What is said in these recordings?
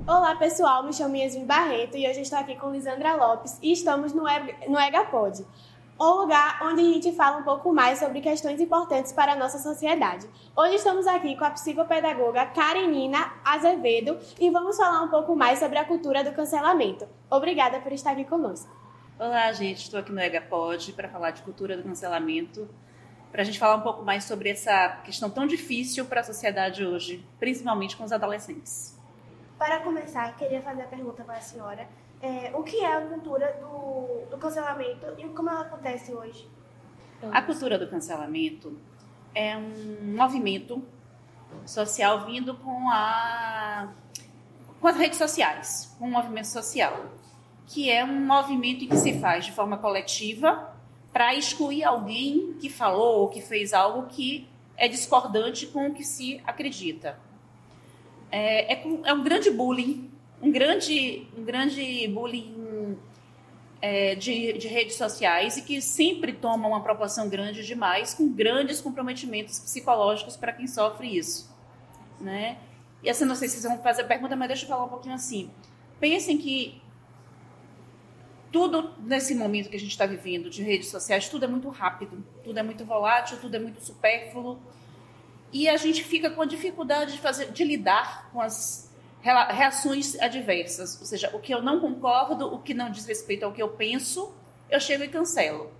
Olá pessoal, me chamo Yasmin Barreto e hoje estou aqui com Lisandra Lopes e estamos no EGAPod, o lugar onde a gente fala um pouco mais sobre questões importantes para a nossa sociedade. Hoje estamos aqui com a psicopedagoga Karenina Azevedo e vamos falar um pouco mais sobre a cultura do cancelamento. Obrigada por estar aqui conosco. Olá gente, estou aqui no EGAPod para falar de cultura do cancelamento, para a gente falar um pouco mais sobre essa questão tão difícil para a sociedade hoje, principalmente com os adolescentes. Para começar, queria fazer a pergunta para a senhora. O que é a cultura do cancelamento e como ela acontece hoje? A cultura do cancelamento é um movimento social vindo com as redes sociais, um movimento social, que é um movimento em que se faz de forma coletiva para excluir alguém que falou ou que fez algo que é discordante com o que se acredita. É um grande bullying, um grande bullying de redes sociais e que sempre toma uma proporção grande demais, com grandes comprometimentos psicológicos para quem sofre isso, né? E assim, não sei se vocês vão fazer a pergunta, mas deixa eu falar um pouquinho assim. Pensem que tudo nesse momento que a gente está vivendo de redes sociais, tudo é muito rápido, tudo é muito volátil, tudo é muito supérfluo. E a gente fica com a dificuldade de lidar com as reações adversas. Ou seja, o que eu não concordo, o que não diz respeito ao que eu penso, eu chego e cancelo.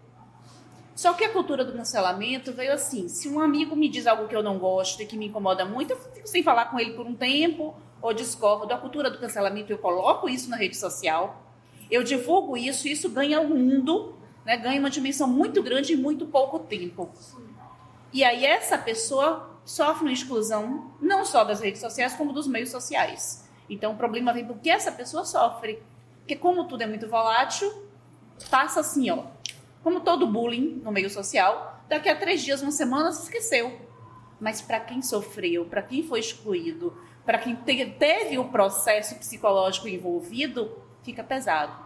Só que a cultura do cancelamento veio assim. Se um amigo me diz algo que eu não gosto e que me incomoda muito, eu fico sem falar com ele por um tempo, ou discordo. A cultura do cancelamento, eu coloco isso na rede social, eu divulgo isso, e isso ganha um mundo, né, ganha uma dimensão muito grande em muito pouco tempo. E aí essa pessoa sofre uma exclusão não só das redes sociais, como dos meios sociais. Então o problema vem porque essa pessoa sofre. Porque como tudo é muito volátil, passa assim, ó. Como todo bullying no meio social, daqui a 3 dias, uma semana, se esqueceu. Mas para quem sofreu, para quem foi excluído, para quem teve o processo psicológico envolvido, fica pesado.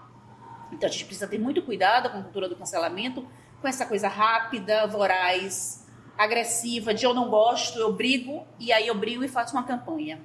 Então a gente precisa ter muito cuidado com a cultura do cancelamento, com essa coisa rápida, voraz, agressiva, de eu não gosto, eu brigo, e aí eu brigo e faço uma campanha.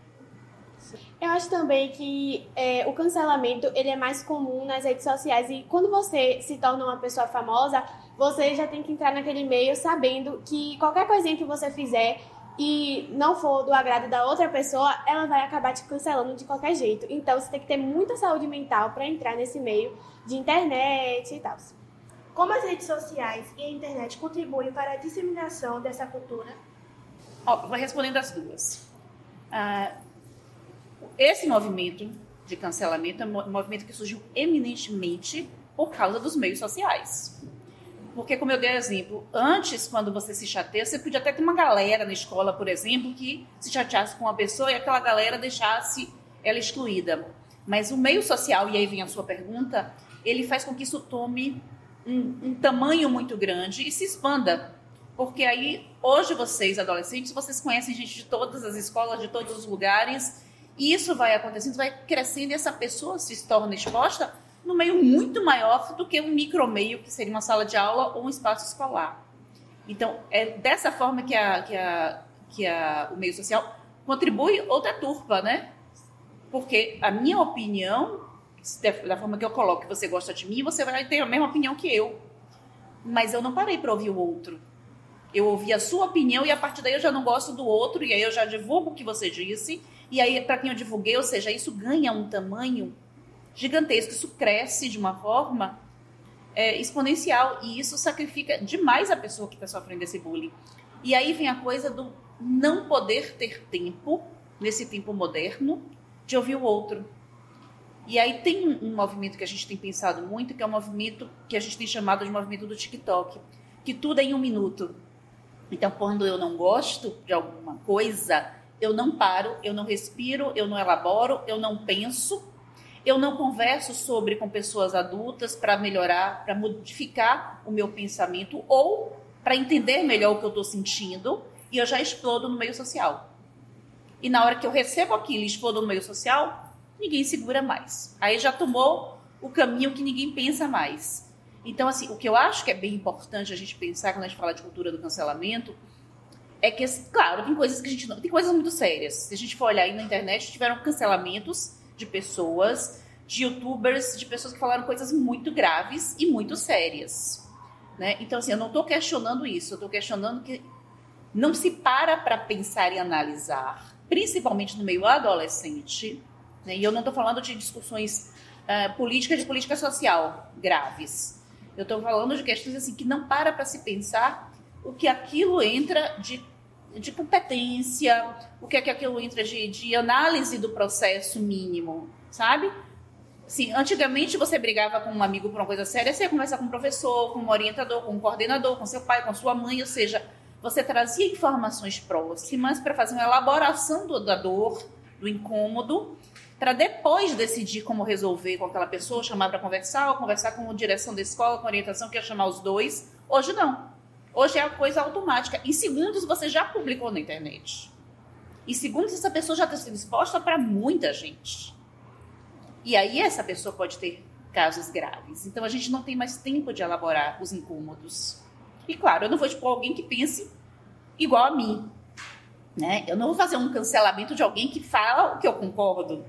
Eu acho também que o cancelamento ele é mais comum nas redes sociais e quando você se torna uma pessoa famosa, você já tem que entrar naquele meio sabendo que qualquer coisinha que você fizer e não for do agrado da outra pessoa, ela vai acabar te cancelando de qualquer jeito. Então você tem que ter muita saúde mental para entrar nesse meio de internet e tal. Como as redes sociais e a internet contribuem para a disseminação dessa cultura? Vou respondendo as duas. Esse movimento de cancelamento é um movimento que surgiu eminentemente por causa dos meios sociais. Porque, como eu dei exemplo, antes, quando você se chateia, você podia até ter uma galera na escola, por exemplo, que se chateasse com uma pessoa e aquela galera deixasse ela excluída. Mas o meio social, e aí vem a sua pergunta, ele faz com que isso tome um tamanho muito grande e se expanda. Porque aí, hoje vocês, adolescentes, vocês conhecem gente de todas as escolas, de todos os lugares, e isso vai acontecendo, vai crescendo e essa pessoa se torna exposta no meio muito maior do que um micromeio, que seria uma sala de aula ou um espaço escolar. Então, é dessa forma que o meio social contribui ou deturpa, né? Porque a minha opinião, da forma que eu coloco que você gosta de mim, você vai ter a mesma opinião que eu. Mas eu não parei para ouvir o outro. Eu ouvi a sua opinião e a partir daí eu já não gosto do outro e aí eu já divulgo o que você disse. E aí, para quem eu divulguei, ou seja, isso ganha um tamanho gigantesco, isso cresce de uma forma exponencial e isso sacrifica demais a pessoa que está sofrendo esse bullying. E aí vem a coisa do não poder ter tempo, nesse tempo moderno, de ouvir o outro. E aí tem um movimento que a gente tem pensado muito, que é um movimento que a gente tem chamado de movimento do TikTok, que tudo é em 1 minuto. Então, quando eu não gosto de alguma coisa, eu não paro, eu não respiro, eu não elaboro, eu não penso, eu não converso com pessoas adultas para melhorar, para modificar o meu pensamento ou para entender melhor o que eu estou sentindo e eu já explodo no meio social. E na hora que eu recebo aquilo e explodo no meio social, ninguém segura mais. Aí já tomou o caminho que ninguém pensa mais. Então, assim, o que eu acho que é bem importante a gente pensar quando a gente fala de cultura do cancelamento é que, claro, tem coisas que a gente não... Tem coisas muito sérias. Se a gente for olhar aí na internet, tiveram cancelamentos de pessoas, de youtubers, de pessoas que falaram coisas muito graves e muito sérias. Né? Então, assim, eu não estou questionando isso, eu estou questionando que não se para pensar e analisar, principalmente no meio adolescente, né? E eu não estou falando de discussões políticas, de política social graves. Eu estou falando de questões assim, que não para se pensar o que aquilo entra de competência, o que é que aquilo entra de análise do processo mínimo, sabe? Assim, antigamente você brigava com um amigo por uma coisa séria, você ia conversar com um professor, com um orientador, com um coordenador, com seu pai, com sua mãe, ou seja, você trazia informações próximas para fazer uma elaboração da dor, do incômodo, para depois decidir como resolver com aquela pessoa, chamar para conversar, ou conversar com a direção da escola, com a orientação, que ia chamar os dois. Hoje não. Hoje é a coisa automática. Em segundos você já publicou na internet. Em segundos essa pessoa já está sendo exposta para muita gente. E aí essa pessoa pode ter casos graves. Então a gente não tem mais tempo de elaborar os incômodos. E claro, eu não vou expor alguém que pense igual a mim. Né? Eu não vou fazer um cancelamento de alguém que fala o que eu concordo.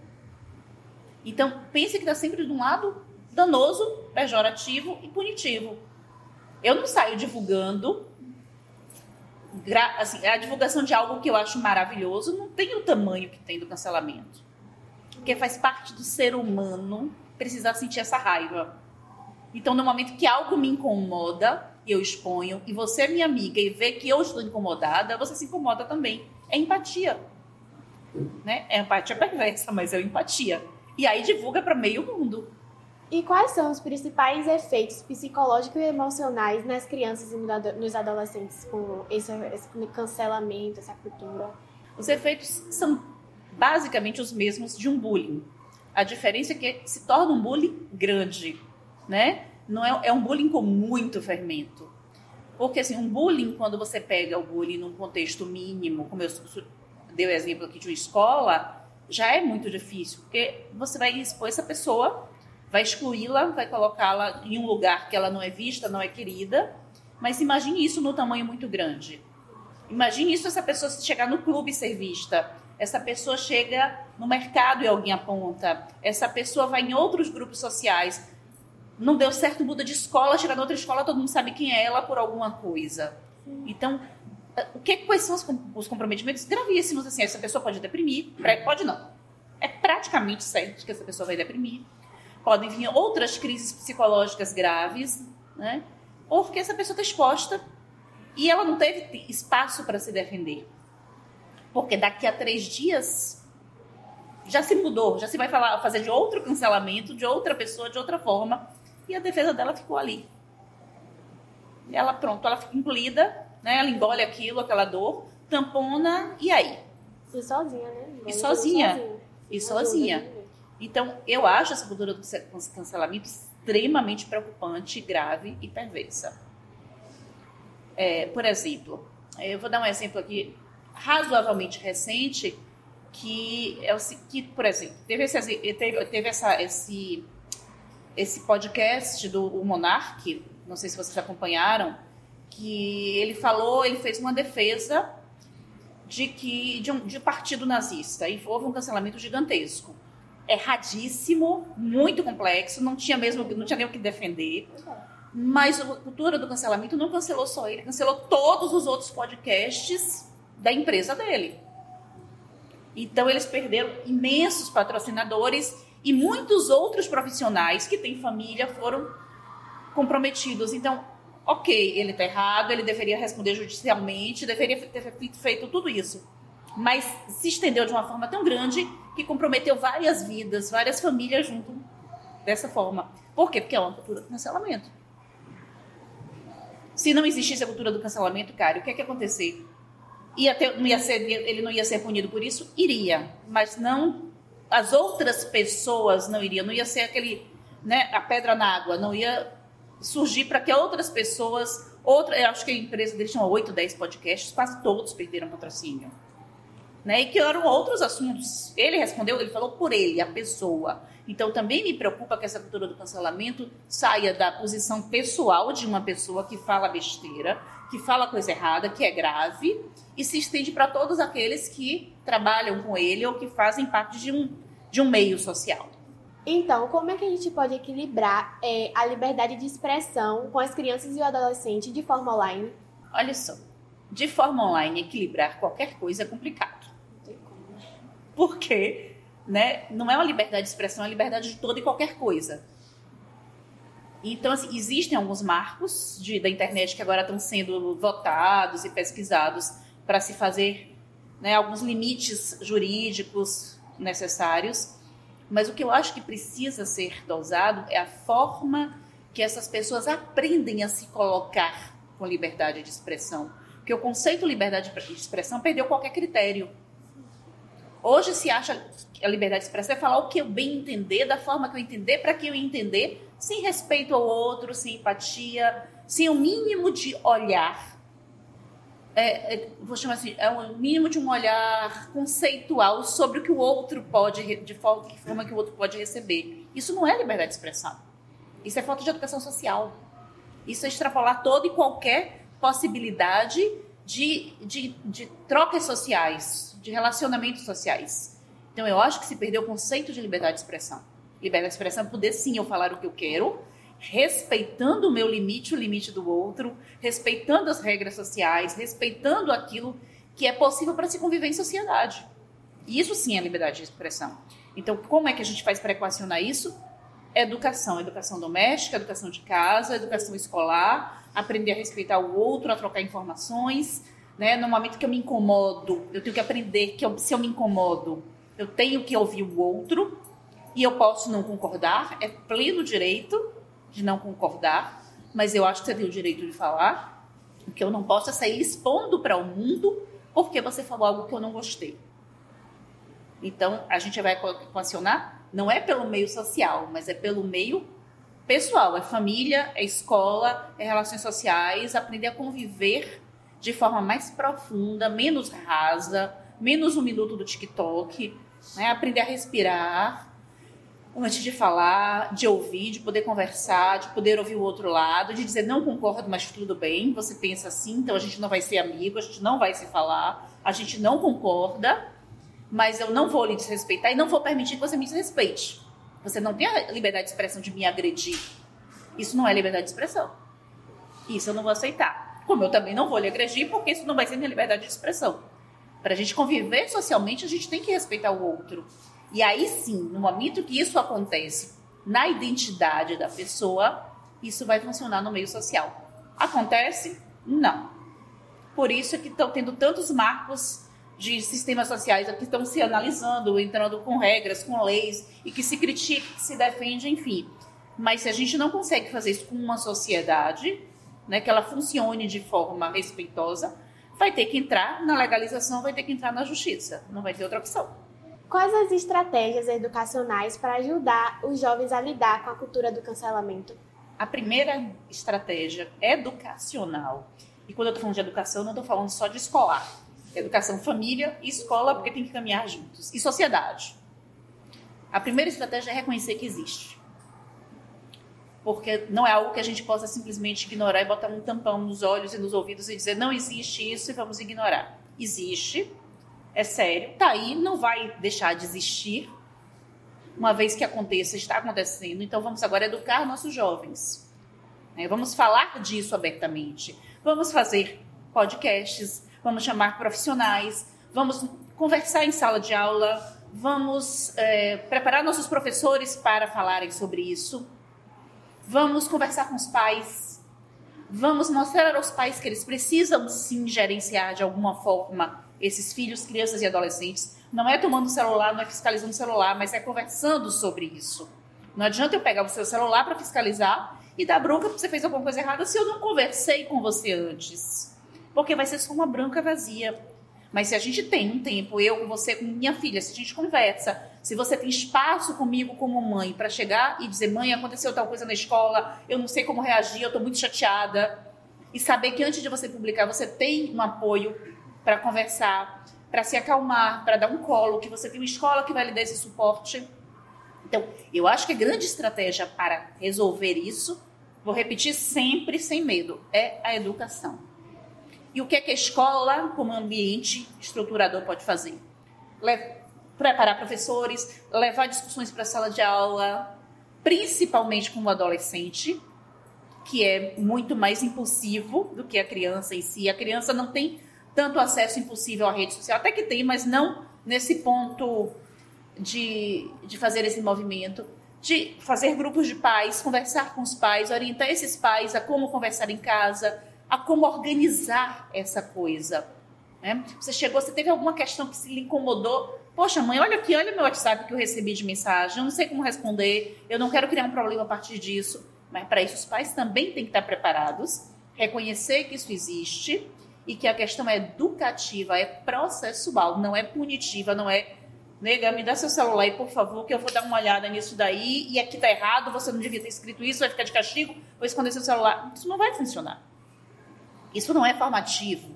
Então pense que está sempre de um lado danoso, pejorativo e punitivo. Eu não saio divulgando, assim, a divulgação de algo que eu acho maravilhoso não tem o tamanho que tem do cancelamento. Porque faz parte do ser humano precisar sentir essa raiva. Então, no momento que algo me incomoda, eu exponho, e você é minha amiga e vê que eu estou incomodada, você se incomoda também. É empatia. Né? É empatia perversa, mas é empatia. E aí divulga para meio mundo. E quais são os principais efeitos psicológicos e emocionais nas crianças e nos adolescentes com esse cancelamento, essa cultura? Os efeitos são basicamente os mesmos de um bullying. A diferença é que se torna um bullying grande, né? Não é um bullying com muito fermento. Porque assim, um bullying, quando você pega o bullying num contexto mínimo, como eu dei o exemplo aqui de uma escola, já é muito difícil, porque você vai expor essa pessoa, vai excluí-la, vai colocá-la em um lugar que ela não é vista, não é querida. Mas imagine isso no tamanho muito grande. Imagine isso, essa pessoa chegar no clube e ser vista. Essa pessoa chega no mercado e alguém aponta. Essa pessoa vai em outros grupos sociais. Não deu certo, muda de escola, chega na outra escola, todo mundo sabe quem é ela por alguma coisa. Então, quais são os comprometimentos gravíssimos? Assim, essa pessoa pode deprimir, pode não. É praticamente certo que essa pessoa vai deprimir. Podem vir outras crises psicológicas graves, né? Porque essa pessoa está exposta e ela não teve espaço para se defender. Porque daqui a 3 dias já se mudou, já se vai fazer de outro cancelamento, de outra pessoa, de outra forma, e a defesa dela ficou ali. E ela, pronto, ela fica engolida, né? Ela engole aquilo, aquela dor, tampona, e aí? E sozinha, né? E sozinha. Então, eu acho essa cultura do cancelamento extremamente preocupante, grave e perversa. Por exemplo, eu vou dar um exemplo aqui razoavelmente recente, que, por exemplo, teve esse podcast do Monark, não sei se vocês acompanharam, que ele fez uma defesa de um partido nazista, e houve um cancelamento gigantesco. Erradíssimo, muito complexo, não tinha nem o que defender. Mas a cultura do cancelamento não cancelou só ele, cancelou todos os outros podcasts da empresa dele. Então eles perderam imensos patrocinadores e muitos outros profissionais que têm família foram comprometidos. Então, ok, ele está errado, ele deveria responder judicialmente, deveria ter feito tudo isso. Mas se estendeu de uma forma tão grande que comprometeu várias vidas, várias famílias junto dessa forma. Por quê? Porque é uma cultura do cancelamento. Se não existisse a cultura do cancelamento, cara, o que é que ia acontecer? Ele não ia ser punido por isso? Iria. Mas não, as outras pessoas não iriam. Não ia ser a pedra na água. Não ia surgir para que outras pessoas... eu acho que a empresa dele tinha 8, 10 podcasts, quase todos perderam patrocínio. Né, e que eram outros assuntos. Ele respondeu, ele falou por ele, a pessoa. Então, também me preocupa que essa cultura do cancelamento saia da posição pessoal de uma pessoa que fala besteira, que fala coisa errada, que é grave, e se estende para todos aqueles que trabalham com ele ou que fazem parte de um meio social. Então, como é que a gente pode equilibrar a liberdade de expressão com as crianças e o adolescente de forma online? Olha só, de forma online, equilibrar qualquer coisa é complicado. Porque, né, não é uma liberdade de expressão, é uma liberdade de toda e qualquer coisa. Então, assim, existem alguns marcos da internet que agora estão sendo votados e pesquisados para se fazer, né, alguns limites jurídicos necessários. Mas o que eu acho que precisa ser dosado é a forma que essas pessoas aprendem a se colocar com liberdade de expressão. Porque o conceito de liberdade de expressão perdeu qualquer critério. Hoje se acha que a liberdade de expressão é falar o que eu bem entender, da forma que eu entender, para que eu entender, sem respeito ao outro, sem empatia, sem o mínimo de olhar. Vou chamar assim, é o mínimo de um olhar conceitual sobre o que o outro pode, de forma que o outro pode receber. Isso não é liberdade de expressão. Isso é falta de educação social. Isso é extrapolar toda e qualquer possibilidade de trocas sociais, de relacionamentos sociais. Então, eu acho que se perdeu o conceito de liberdade de expressão. Liberdade de expressão é poder, sim, eu falar o que eu quero, respeitando o meu limite, o limite do outro, respeitando as regras sociais, respeitando aquilo que é possível para se conviver em sociedade. E isso, sim, é liberdade de expressão. Então, como é que a gente faz para equacionar isso? Educação doméstica, educação de casa, educação escolar, aprender a respeitar o outro, a trocar informações, né? No momento que eu me incomodo, eu tenho que aprender que se eu me incomodo, eu tenho que ouvir o outro e eu posso não concordar, é pleno direito de não concordar, mas eu acho que você tem o direito de falar. O que eu não posso é sair expondo para o mundo porque você falou algo que eu não gostei. Então, a gente vai equacionar, não é pelo meio social, mas é pelo meio pessoal. É família, é escola, é relações sociais, aprender a conviver de forma mais profunda, menos rasa, menos um minuto do TikTok, né? Aprender a respirar antes de falar, de ouvir, de poder conversar, de poder ouvir o outro lado, de dizer não concordo, mas tudo bem, você pensa assim, então a gente não vai ser amigo, a gente não vai se falar, a gente não concorda, mas eu não vou lhe desrespeitar e não vou permitir que você me desrespeite. Você não tem a liberdade de expressão de me agredir. Isso não é liberdade de expressão. Isso eu não vou aceitar. Como eu também não vou lhe agredir, porque isso não vai ser minha liberdade de expressão. Para a gente conviver socialmente, a gente tem que respeitar o outro. E aí sim, no momento que isso acontece na identidade da pessoa, isso vai funcionar no meio social. Acontece? Não. Por isso é que estão tendo tantos marcos de sistemas sociais que estão se analisando, entrando com regras, com leis, e que se critica, que se defende, enfim. Mas se a gente não consegue fazer isso com uma sociedade, né, que ela funcione de forma respeitosa, vai ter que entrar na legalização, vai ter que entrar na justiça. Não vai ter outra opção. Quais as estratégias educacionais para ajudar os jovens a lidar com a cultura do cancelamento? A primeira estratégia educacional, e quando eu estou falando de educação, não estou falando só de escolar. Educação, família e escola, porque tem que caminhar juntos. E sociedade. A primeira estratégia é reconhecer que existe. Porque não é algo que a gente possa simplesmente ignorar e botar um tampão nos olhos e nos ouvidos e dizer não existe isso e vamos ignorar. Existe, é sério, tá aí, não vai deixar de existir. Uma vez que aconteça, está acontecendo, então vamos agora educar nossos jovens. Vamos falar disso abertamente. Vamos fazer podcasts, vamos chamar profissionais, vamos conversar em sala de aula, vamos preparar nossos professores para falarem sobre isso, vamos conversar com os pais, vamos mostrar aos pais que eles precisam sim gerenciar de alguma forma esses filhos, crianças e adolescentes. Não é tomando o celular, não é fiscalizando o celular, mas é conversando sobre isso. Não adianta eu pegar o seu celular para fiscalizar e dar bronca porque você fez alguma coisa errada se eu não conversei com você antes. Porque vai ser só uma branca vazia. Mas se a gente tem um tempo, eu com você, com minha filha, se a gente conversa, se você tem espaço comigo como mãe para chegar e dizer, mãe, aconteceu tal coisa na escola, eu não sei como reagir, eu estou muito chateada, e saber que antes de você publicar, você tem um apoio para conversar, para se acalmar, para dar um colo, que você tem uma escola que vai lhe dar esse suporte. Então, eu acho que a grande estratégia para resolver isso, vou repetir sempre, sem medo, é a educação. E o que é que a escola, como ambiente estruturador, pode fazer? preparar professores, levar discussões para a sala de aula, principalmente com o adolescente, que é muito mais impulsivo do que a criança em si. A criança não tem tanto acesso impulsivo à rede social, até que tem, mas não nesse ponto de fazer esse movimento, de fazer grupos de pais, conversar com os pais, orientar esses pais a como conversar em casa, a como organizar essa coisa. Né? Você teve alguma questão que se lhe incomodou? Poxa, mãe, olha aqui, olha meu WhatsApp que eu recebi de mensagem, eu não sei como responder, eu não quero criar um problema a partir disso. Mas para isso os pais também têm que estar preparados, reconhecer que isso existe e que a questão é educativa, é processual, não é punitiva, não é nega, me dá seu celular aí, por favor, que eu vou dar uma olhada nisso daí e aqui tá errado, você não devia ter escrito isso, vai ficar de castigo, vou esconder seu celular. Isso não vai funcionar. Isso não é formativo.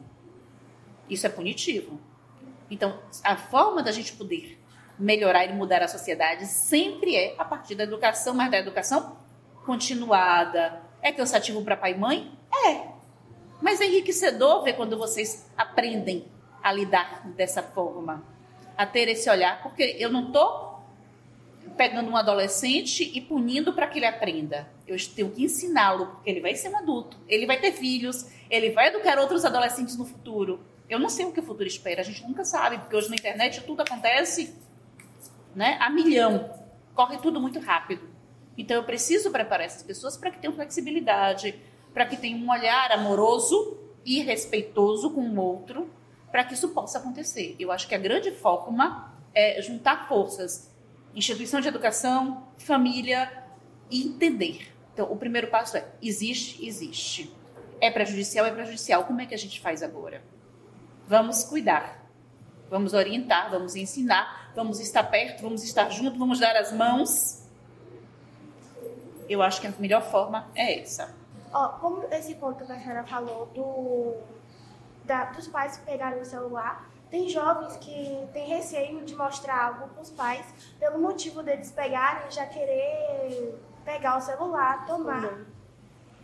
Isso é punitivo. Então, a forma da gente poder melhorar e mudar a sociedade sempre é a partir da educação, mas da educação continuada. É cansativo para pai e mãe? É. Mas é enriquecedor ver quando vocês aprendem a lidar dessa forma, a ter esse olhar, porque eu não estou pegando um adolescente e punindo para que ele aprenda. Eu tenho que ensiná-lo, porque ele vai ser um adulto, ele vai ter filhos, ele vai educar outros adolescentes no futuro. Eu não sei o que o futuro espera, a gente nunca sabe, porque hoje na internet tudo acontece, né, a milhão, corre tudo muito rápido. Então eu preciso preparar essas pessoas para que tenham flexibilidade, para que tenham um olhar amoroso e respeitoso com o outro, para que isso possa acontecer. Eu acho que a grande forma é juntar forças, instituição de educação, família e entender. Então o primeiro passo é, existe. É prejudicial, como é que a gente faz agora? Vamos cuidar, vamos orientar, vamos ensinar, vamos estar perto, vamos estar junto, vamos dar as mãos. Eu acho que a melhor forma é essa. Como esse ponto que a senhora falou dos pais pegarem o celular, tem jovens que têm receio de mostrar algo para os pais pelo motivo deles pegarem e já querer pegar o celular, tomar,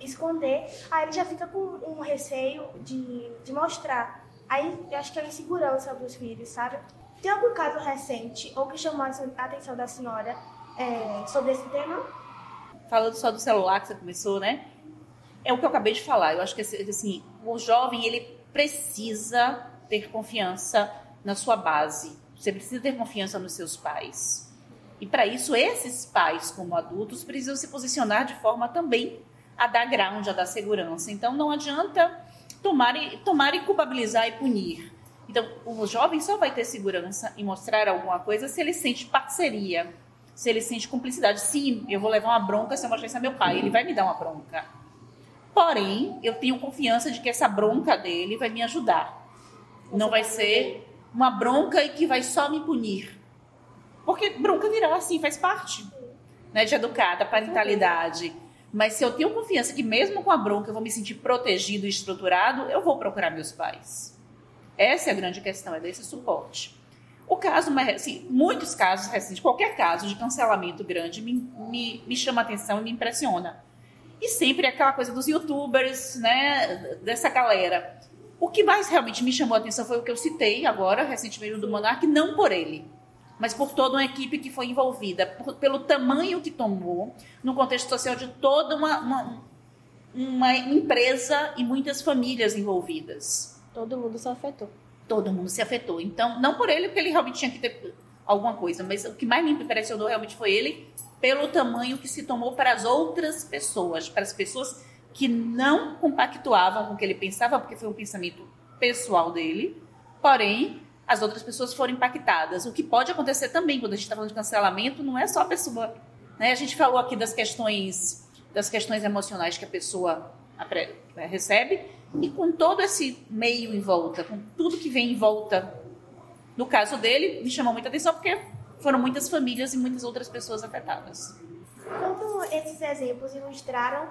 esconder. Aí ele já fica com um receio de mostrar. Aí eu acho que é a insegurança dos filhos, sabe? Tem algum caso recente ou que chamou a atenção da senhora sobre esse tema? Falando só do celular que você começou, né? É o que eu acabei de falar. Eu acho que assim, o jovem ele precisa ter confiança na sua base. Você precisa ter confiança nos seus pais. E para isso, esses pais, como adultos, precisam se posicionar de forma também a dar ground, a dar segurança. Então, não adianta tomar e culpabilizar e punir. Então, o jovem só vai ter segurança em mostrar alguma coisa se ele sente parceria, se ele sente cumplicidade. Sim, eu vou levar uma bronca se eu mostrar isso a meu pai, ele vai me dar uma bronca. Porém, eu tenho confiança de que essa bronca dele vai me ajudar. Não vai ser uma bronca e que vai só me punir. Porque bronca virá assim, faz parte, né, de educar, da parentalidade. Mas se eu tenho confiança que mesmo com a bronca eu vou me sentir protegido e estruturado, eu vou procurar meus pais. Essa é a grande questão, é desse suporte. O caso, assim, muitos casos recentes, qualquer caso de cancelamento grande me chama a atenção e me impressiona. E sempre é aquela coisa dos youtubers, né, dessa galera. O que mais realmente me chamou a atenção foi o que eu citei agora, recentemente, do Monark, não por ele, mas por toda uma equipe que foi envolvida, pelo tamanho que tomou, no contexto social de toda uma empresa e muitas famílias envolvidas. Todo mundo se afetou. Todo mundo se afetou. Então, não por ele, porque ele realmente tinha que ter alguma coisa, mas o que mais me impressionou realmente foi ele, pelo tamanho que se tomou para as outras pessoas, para as pessoas que não compactuavam com o que ele pensava, porque foi um pensamento pessoal dele, porém, as outras pessoas foram impactadas. O que pode acontecer também, quando a gente está falando de cancelamento, não é só a pessoa, né? A gente falou aqui das questões emocionais que a pessoa recebe, e com todo esse meio em volta, com tudo que vem em volta. No caso dele, me chamou muita atenção, porque foram muitas famílias e muitas outras pessoas afetadas. Como esses exemplos ilustraram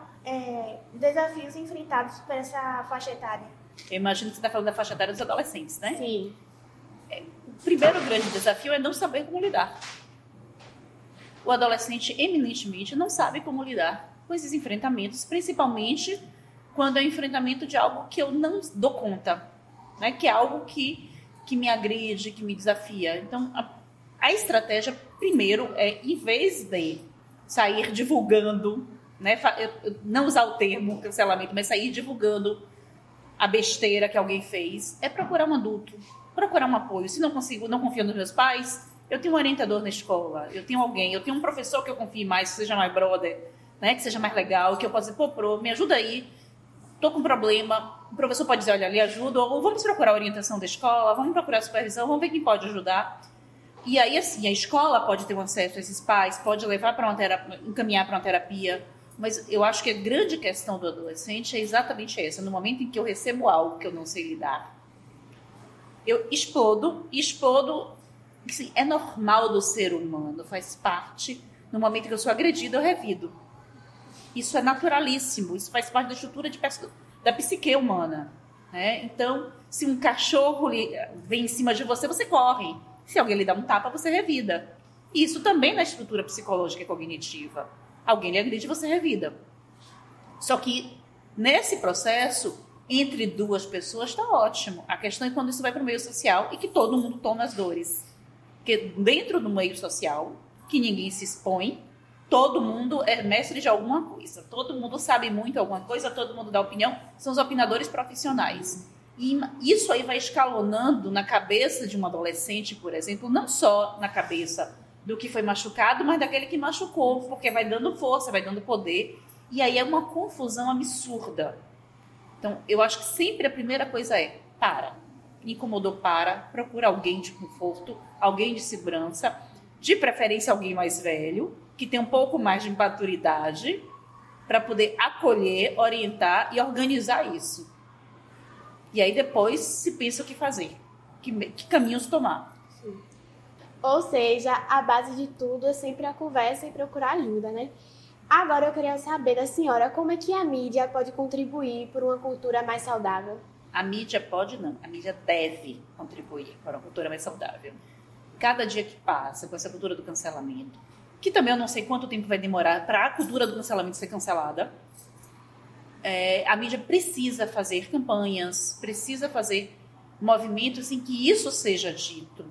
desafios enfrentados por essa faixa etária? Eu imagino que você está falando da faixa etária dos adolescentes, né? Sim. O primeiro grande desafio é não saber como lidar. O adolescente, eminentemente, não sabe como lidar com esses enfrentamentos, principalmente quando é o enfrentamento de algo que eu não dou conta, né? Que é algo que me agride, que me desafia. Então, A estratégia, primeiro, em vez de sair divulgando, né, não usar o termo cancelamento, mas sair divulgando a besteira que alguém fez, é procurar um adulto, procurar um apoio. Se não consigo, não confio nos meus pais, eu tenho um orientador na escola, eu tenho alguém, eu tenho um professor que eu confie mais, que seja mais brother, né, que seja mais legal, que eu possa dizer, pô, me ajuda aí, tô com um problema. O professor pode dizer, olha, lhe ajudo, ou vamos procurar a orientação da escola, vamos procurar a supervisão, vamos ver quem pode ajudar. E aí, assim, a escola pode ter um acesso a esses pais, pode levar para encaminhar para uma terapia. Mas eu acho que a grande questão do adolescente é exatamente essa. No momento em que eu recebo algo que eu não sei lidar, eu explodo. Assim, é normal do ser humano, faz parte. No momento em que eu sou agredida, eu revido. Isso é naturalíssimo, isso faz parte da estrutura da psique humana. Né? Então, se um cachorro vem em cima de você, você corre. Se alguém lhe dá um tapa, você revida. Isso também na estrutura psicológica e cognitiva. Alguém lhe agride, você revida. Só que, nesse processo, entre duas pessoas, está ótimo. A questão é quando isso vai para o meio social e que todo mundo toma as dores. Porque dentro do meio social, que ninguém se expõe, todo mundo é mestre de alguma coisa. Todo mundo sabe muito alguma coisa, todo mundo dá opinião. São os opinadores profissionais. E isso aí vai escalonando na cabeça de um adolescente, por exemplo, não só na cabeça do que foi machucado, mas daquele que machucou, porque vai dando força, vai dando poder, e aí é uma confusão absurda. Então, eu acho que sempre a primeira coisa é, me incomodou, procura alguém de conforto, alguém de segurança, de preferência alguém mais velho, que tem um pouco mais de maturidade, para poder acolher, orientar e organizar isso. E aí depois se pensa o que fazer, que caminhos tomar. Sim. Ou seja, a base de tudo é sempre a conversa e procurar ajuda, né? Agora eu queria saber da senhora como é que a mídia pode contribuir por uma cultura mais saudável. A mídia pode não, a mídia deve contribuir para uma cultura mais saudável. Cada dia que passa com essa cultura do cancelamento, que também eu não sei quanto tempo vai demorar para a cultura do cancelamento ser cancelada, a mídia precisa fazer campanhas, precisa fazer movimentos em que isso seja dito,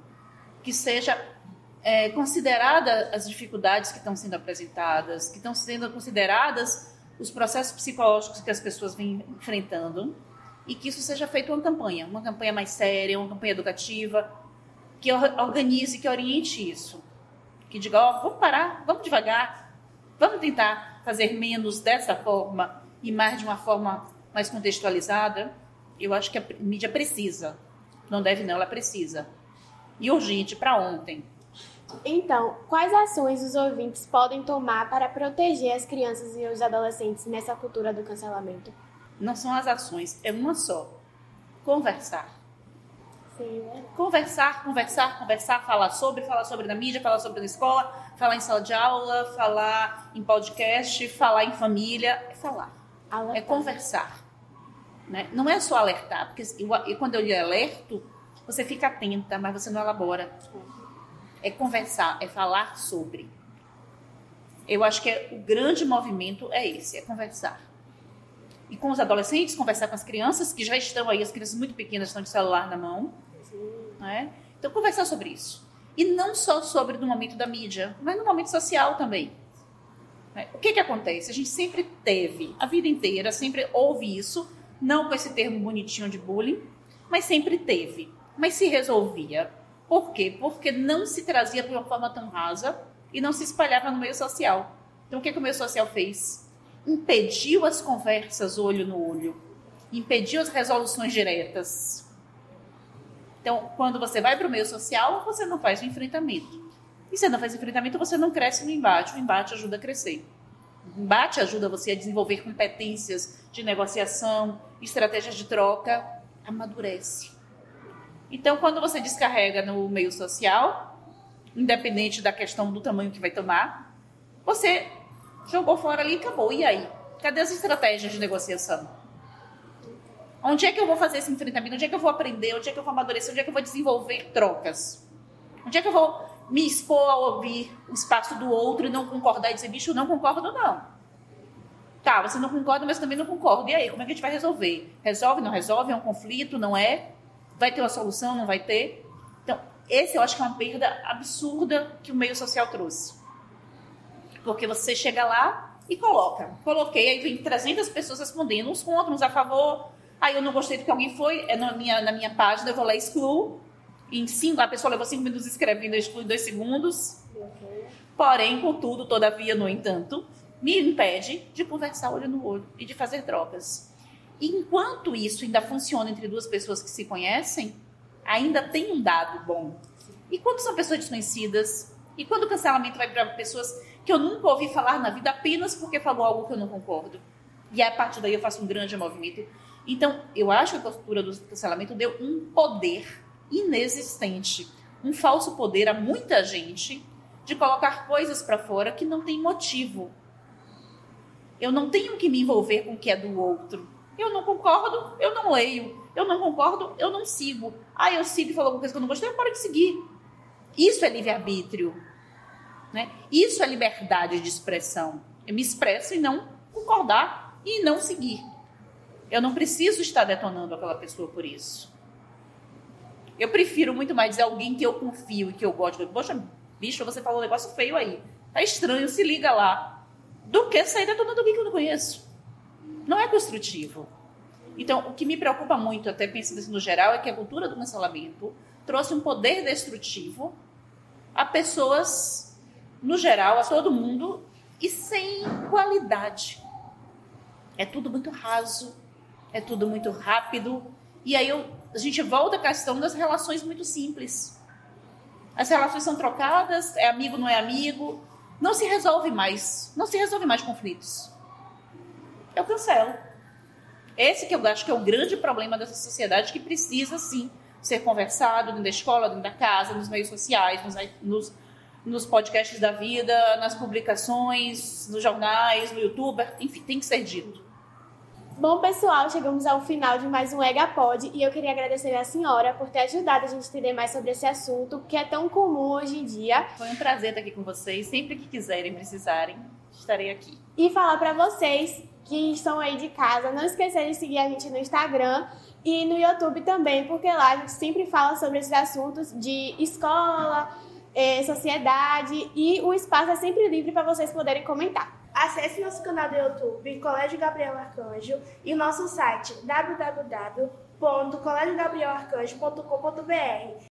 que seja considerada as dificuldades que estão sendo apresentadas, que estão sendo consideradas os processos psicológicos que as pessoas vêm enfrentando, e que isso seja feito uma campanha mais séria, uma campanha educativa, que organize, que oriente isso, que diga, vamos parar, vamos devagar, vamos tentar fazer menos dessa forma e mais de uma forma mais contextualizada. Eu acho que a mídia precisa. Não deve não, ela precisa. E urgente, para ontem. Então, quais ações os ouvintes podem tomar para proteger as crianças e os adolescentes nessa cultura do cancelamento? Não são as ações, é uma só. Conversar. Sim, né? Conversar, falar sobre na mídia, falar sobre na escola, falar em sala de aula, falar em podcast, falar em família, é falar. É conversar. Né? Não é só alertar, porque quando eu lhe alerto, você fica atenta, mas você não elabora. É conversar, é falar sobre. Eu acho que o grande movimento é esse, é conversar. E com os adolescentes, conversar com as crianças, que já estão aí, as crianças muito pequenas estão de celular na mão. Né? Então, conversar sobre isso. E não só sobre no momento da mídia, mas no momento social também. O que acontece? A gente sempre teve, a vida inteira, sempre houve isso, não com esse termo bonitinho de bullying, mas sempre teve. Mas se resolvia. Por quê? Porque não se trazia de uma forma tão rasa e não se espalhava no meio social. Então, o que o meio social fez? Impediu as conversas olho no olho, impediu as resoluções diretas. Então, quando você vai para o meio social, você não faz o enfrentamento. E se não faz enfrentamento, você não cresce no embate. O embate ajuda a crescer. O embate ajuda você a desenvolver competências de negociação, estratégias de troca, amadurece. Então, quando você descarrega no meio social, independente da questão do tamanho que vai tomar, você jogou fora ali e acabou. E aí? Cadê as estratégias de negociação? Onde é que eu vou fazer esse enfrentamento? Onde é que eu vou aprender? Onde é que eu vou amadurecer? Onde é que eu vou desenvolver trocas? Onde é que eu vou me expor a ouvir o espaço do outro e não concordar e dizer, bicho, não concordo, não. Tá, você não concorda, mas também não concordo. E aí, como é que a gente vai resolver? Resolve, não resolve? É um conflito, não é? Vai ter uma solução, não vai ter? Então, Esse eu acho que é uma perda absurda que o meio social trouxe. Porque você chega lá e coloquei, aí vem 300 pessoas respondendo, uns contra, uns a favor. Aí eu não gostei do que alguém foi, na minha página, eu vou lá e excluo. A pessoa levou 5 minutos escrevendo, eu excluo em 2 segundos. Porém, contudo, todavia, no entanto, me impede de conversar olho no olho e de fazer trocas. E enquanto isso ainda funciona entre duas pessoas que se conhecem, ainda tem um dado bom. E quando são pessoas desconhecidas? E quando o cancelamento vai para pessoas que eu nunca ouvi falar na vida apenas porque falou algo que eu não concordo? E a partir daí eu faço um grande movimento. Então, eu acho que a cultura do cancelamento deu um poder inexistente, um falso poder a muita gente de colocar coisas para fora que não tem motivo. Eu não tenho que me envolver com o que é do outro. Eu não concordo, eu não leio. Eu não concordo, eu não sigo. Eu sigo e falou alguma coisa que eu não gostei, eu paro de seguir. Isso é livre-arbítrio, né? Isso é liberdade de expressão. Eu me expresso e não concordar e não seguir. Eu não preciso estar detonando aquela pessoa por isso. Eu prefiro muito mais dizer alguém que eu confio e que eu gosto. Poxa, bicho, você falou um negócio feio aí. Tá estranho, se liga lá. Do que sair detonando alguém que eu não conheço. Não é construtivo. Então, o que me preocupa muito, até pensando assim no geral, é que a cultura do cancelamento trouxe um poder destrutivo a pessoas, no geral, a todo mundo, e sem qualidade. É tudo muito raso, é tudo muito rápido. E aí a gente volta à questão das relações muito simples. As relações são trocadas, é amigo, não é amigo. Não se resolve mais conflitos. Eu cancelo. Esse que eu acho que é o grande problema dessa sociedade, que precisa, sim, ser conversado dentro da escola, dentro da casa, nos meios sociais, nos podcasts da vida, nas publicações, nos jornais, no YouTube, enfim, tem que ser dito. Bom, pessoal, chegamos ao final de mais um EGAPod e eu queria agradecer a senhora por ter ajudado a gente a entender mais sobre esse assunto, que é tão comum hoje em dia. Foi um prazer estar aqui com vocês. Sempre que quiserem, precisarem, estarei aqui. E falar para vocês que estão aí de casa, não esqueçam de seguir a gente no Instagram e no YouTube também, porque lá a gente sempre fala sobre esses assuntos de escola, sociedade, e o espaço é sempre livre para vocês poderem comentar. Acesse nosso canal do YouTube, Colégio Gabriel Arcanjo, e nosso site www.colégiogabrielarcanjo.com.br.